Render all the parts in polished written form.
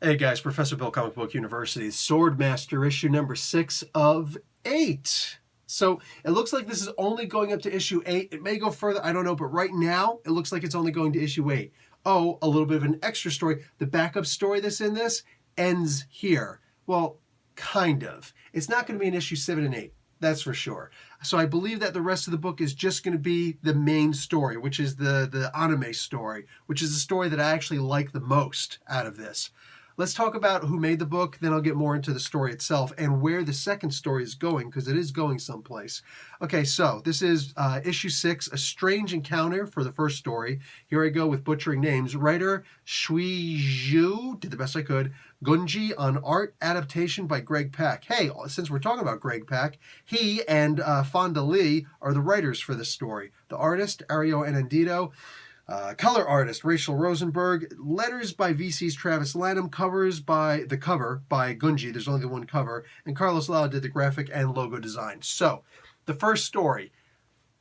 Hey guys, Professor Bill, Comic Book University, Swordmaster issue number 6 of 8. So it looks like this is only going up to issue 8. It may go further, I don't know, but right now it looks like it's only going to issue 8. Oh, a little bit of an extra story. The backup story that's in this ends here. Well, kind of. It's not going to be in issue 7 and 8. That's for sure. So I believe that the rest of the book is just going to be the main story, which is the anime story, which is the story that I actually like the most out of this. Let's talk about who made the book, then I'll get more into the story itself and where the second story is going, because it is going someplace. Okay, so this is issue 6, A Strange Encounter for the first story. Here I go with butchering names. Writer Shui Zhu, did the best I could. Gunji on art, adaptation by Greg Pak. Hey, since we're talking about Greg Pak, he and Fonda Lee are the writers for this story. The artist, Ario Anandito. Color artist Rachel Rosenberg, letters by VC's Travis Lanham, cover by Gunji, there's only the one cover, and Carlos Lau did the graphic and logo design. So, the first story,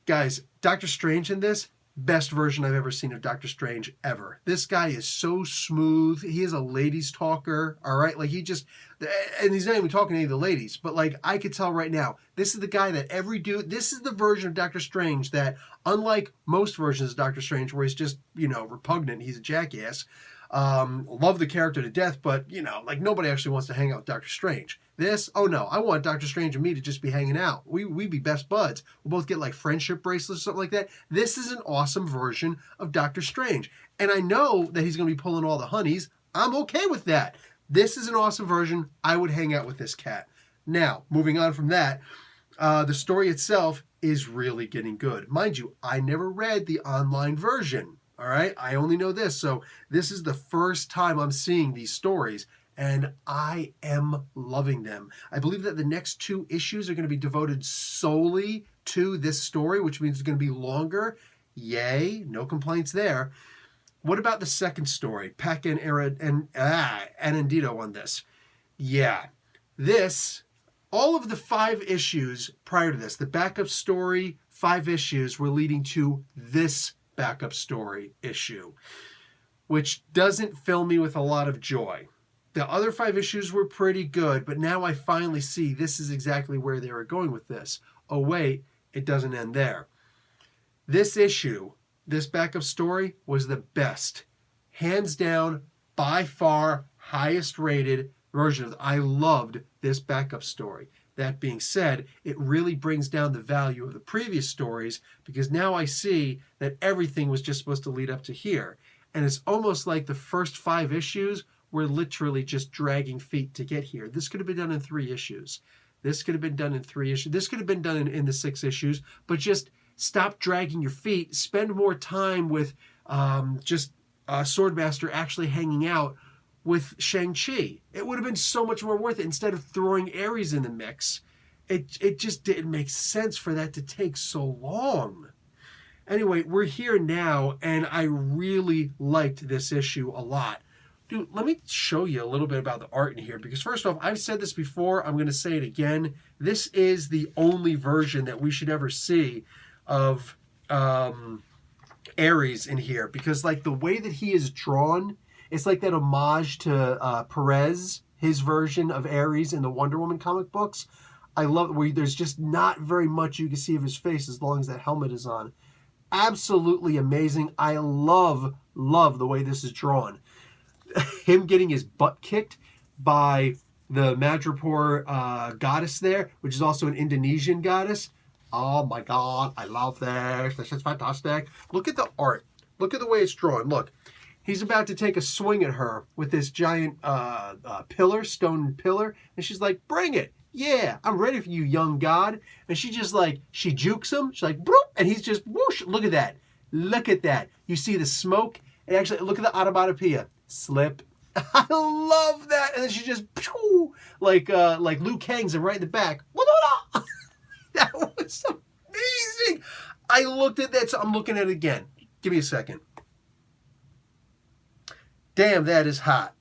guys, Doctor Strange in this, best version I've ever seen of Doctor Strange ever. This guy is so smooth. He is a ladies talker, all right? Like, he just, and he's not even talking to any of the ladies, but like, I could tell right now, this is the guy that every dude, this is the version of Doctor Strange that, unlike most versions of Doctor Strange, where he's just, you know, repugnant, he's a jackass, love the character to death, but, you know, like, nobody actually wants to hang out with Doctor Strange. This, oh no, I want Doctor Strange and me to just be hanging out. We'd be best buds. We'll both get like friendship bracelets or something like that. This is an awesome version of Doctor Strange. And I know that he's going to be pulling all the honeys. I'm okay with that. This is an awesome version. I would hang out with this cat. Now, moving on from that, the story itself is really getting good. Mind you, I never read the online version. All right, I only know this. So this is the first time I'm seeing these stories. And I am loving them. I believe that the next 2 issues are going to be devoted solely to this story, which means it's going to be longer. Yay, no complaints there. What about the second story? Pak and Anandito on this. Yeah, this, all of the 5 issues prior to this, the backup story, 5 issues were leading to this backup story issue, which doesn't fill me with a lot of joy. The other 5 issues were pretty good, but now I finally see this is exactly where they were going with this. Oh wait, it doesn't end there. This issue, this backup story, was the best. Hands down, by far, highest rated version of it. I loved this backup story. That being said, it really brings down the value of the previous stories, because now I see that everything was just supposed to lead up to here. And it's almost like the first 5 issues we're literally just dragging feet to get here. This could have been done in 3 issues. This could have been done in 3 issues. This could have been done in the 6 issues, but just stop dragging your feet. Spend more time with Swordmaster actually hanging out with Shang-Chi. It would have been so much more worth it instead of throwing Ares in the mix. It just didn't make sense for that to take so long. Anyway, we're here now, and I really liked this issue a lot. Dude, let me show you a little bit about the art in here, because first off, I've said this before, I'm going to say it again. This is the only version that we should ever see of Ares in here, because like the way that he is drawn, it's like that homage to Perez, his version of Ares in the Wonder Woman comic books. I love it, where there's just not very much you can see of his face as long as that helmet is on. Absolutely amazing. I love the way this is drawn. Him getting his butt kicked by the Madripoor goddess there, which is also an Indonesian goddess. Oh my God, I love this. This is fantastic. Look at the art. Look at the way it's drawn. Look, he's about to take a swing at her with this giant pillar, stone pillar, and she's like, bring it. Yeah, I'm ready for you, young god. And she just like, she jukes him. She's like, broop, and he's just whoosh. Look at that. Look at that. You see the smoke? And actually, look at the onomatopoeia. Slip. I love that. And then she just, like Liu Kang's and right in the back. That was amazing. I looked at that, so I'm looking at it again. Give me a second. Damn, that is hot.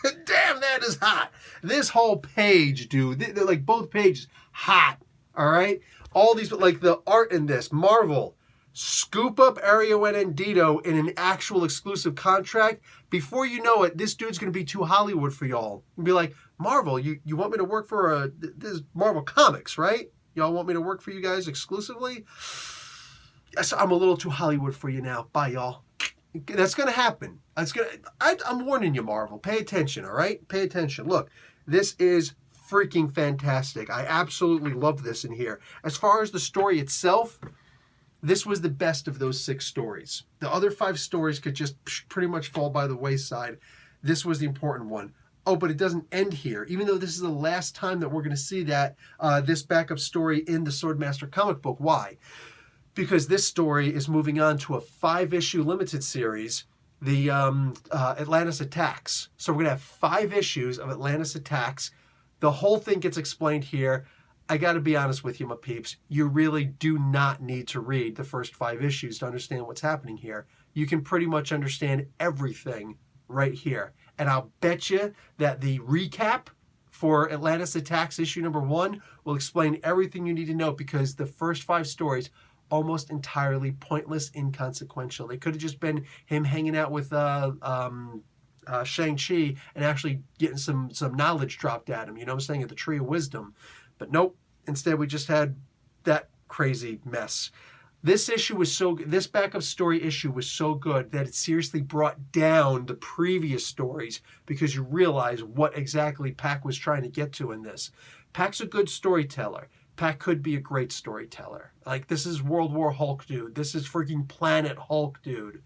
Damn, that is hot. This whole page, dude, they're like both pages, hot. All right? All these, like the art in this, Marvel, scoop up Ario Anandito in an actual exclusive contract, Before you know it, this dude's going to be too Hollywood for y'all. And be like, Marvel, you want me to work for this is Marvel Comics, right? Y'all want me to work for you guys exclusively? Yes, I'm a little too Hollywood for you now. Bye, y'all. That's going to happen. I'm warning you, Marvel. Pay attention, all right? Pay attention. Look, this is freaking fantastic. I absolutely love this in here. As far as the story itself, this was the best of those 6 stories. The other 5 stories could just pretty much fall by the wayside. This was the important one. Oh, but it doesn't end here. Even though this is the last time that we're going to see that this backup story in the Swordmaster comic book. Why? Because this story is moving on to a 5-issue limited series, the Atlantis Attacks. So we're going to have 5 issues of Atlantis Attacks. The whole thing gets explained here. I got to be honest with you, my peeps. You really do not need to read the first 5 issues to understand what's happening here. You can pretty much understand everything right here. And I'll bet you that the recap for Atlantis Attacks issue number 1 will explain everything you need to know, because the first 5 stories almost entirely pointless, inconsequential. They could have just been him hanging out with Shang-Chi and actually getting some knowledge dropped at him, you know what I'm saying, at the Tree of Wisdom. But nope, instead we just had that crazy mess. This backup story issue was so good that it seriously brought down the previous stories, because you realize what exactly Pak was trying to get to in this. Pak's a good storyteller. Pak could be a great storyteller. Like, this is World War Hulk dude. This is freaking Planet Hulk dude.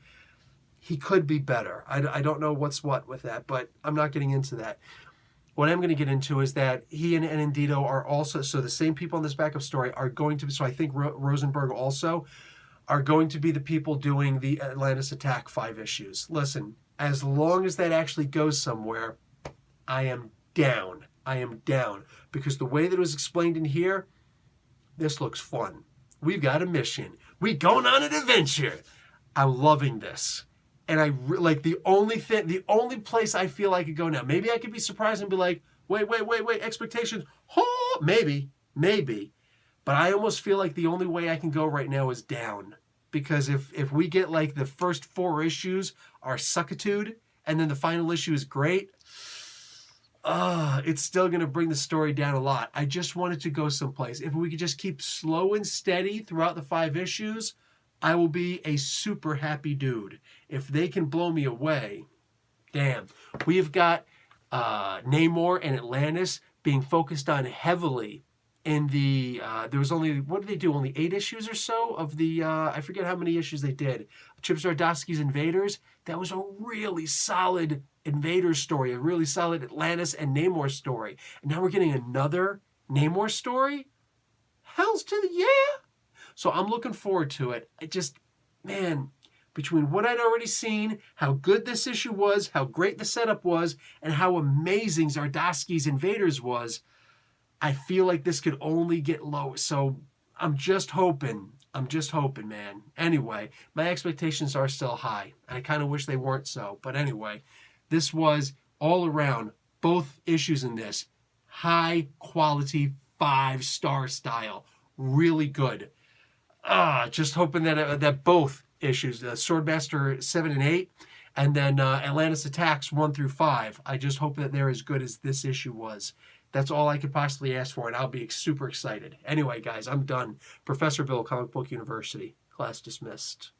He could be better. I don't know what's what with that, but I'm not getting into that. What I'm going to get into is that he and Anindito are also, so the same people in this backup story are going to be, so I think Rosenberg also are going to be the people doing the Atlantis Attack 5 issues. Listen, as long as that actually goes somewhere, I am down. I am down. Because the way that it was explained in here, this looks fun. We've got a mission. We going on an adventure. I'm loving this. And I like the only place I feel I could go now. Maybe I could be surprised and be like, wait, expectations. Oh, maybe. But I almost feel like the only way I can go right now is down. Because if we get like the first 4 issues are suckitude, and then the final issue is great, it's still going to bring the story down a lot. I just want it to go someplace. If we could just keep slow and steady throughout the 5 issues, I will be a super happy dude. If they can blow me away, damn. We have got Namor and Atlantis being focused on heavily in the, there was only, what did they do? Only 8 issues or so of the, I forget how many issues they did. Chip Zdarsky's Invaders. That was a really solid Invaders story, a really solid Atlantis and Namor story. And now we're getting another Namor story? Hells to the yeah! So I'm looking forward to it. I just, man, between what I'd already seen, how good this issue was, how great the setup was, and how amazing Zdarsky's Invaders was, I feel like this could only get low. So I'm just hoping, man. Anyway, my expectations are still high. I kind of wish they weren't so. But anyway, this was all around, both issues in this, high quality, 5-star style. Really good. Just hoping that both issues, Swordmaster 7 and 8, and then Atlantis Attacks 1 through 5, I just hope that they're as good as this issue was. That's all I could possibly ask for, and I'll be super excited. Anyway, guys, I'm done. Professor Bill, Comic Book University. Class dismissed.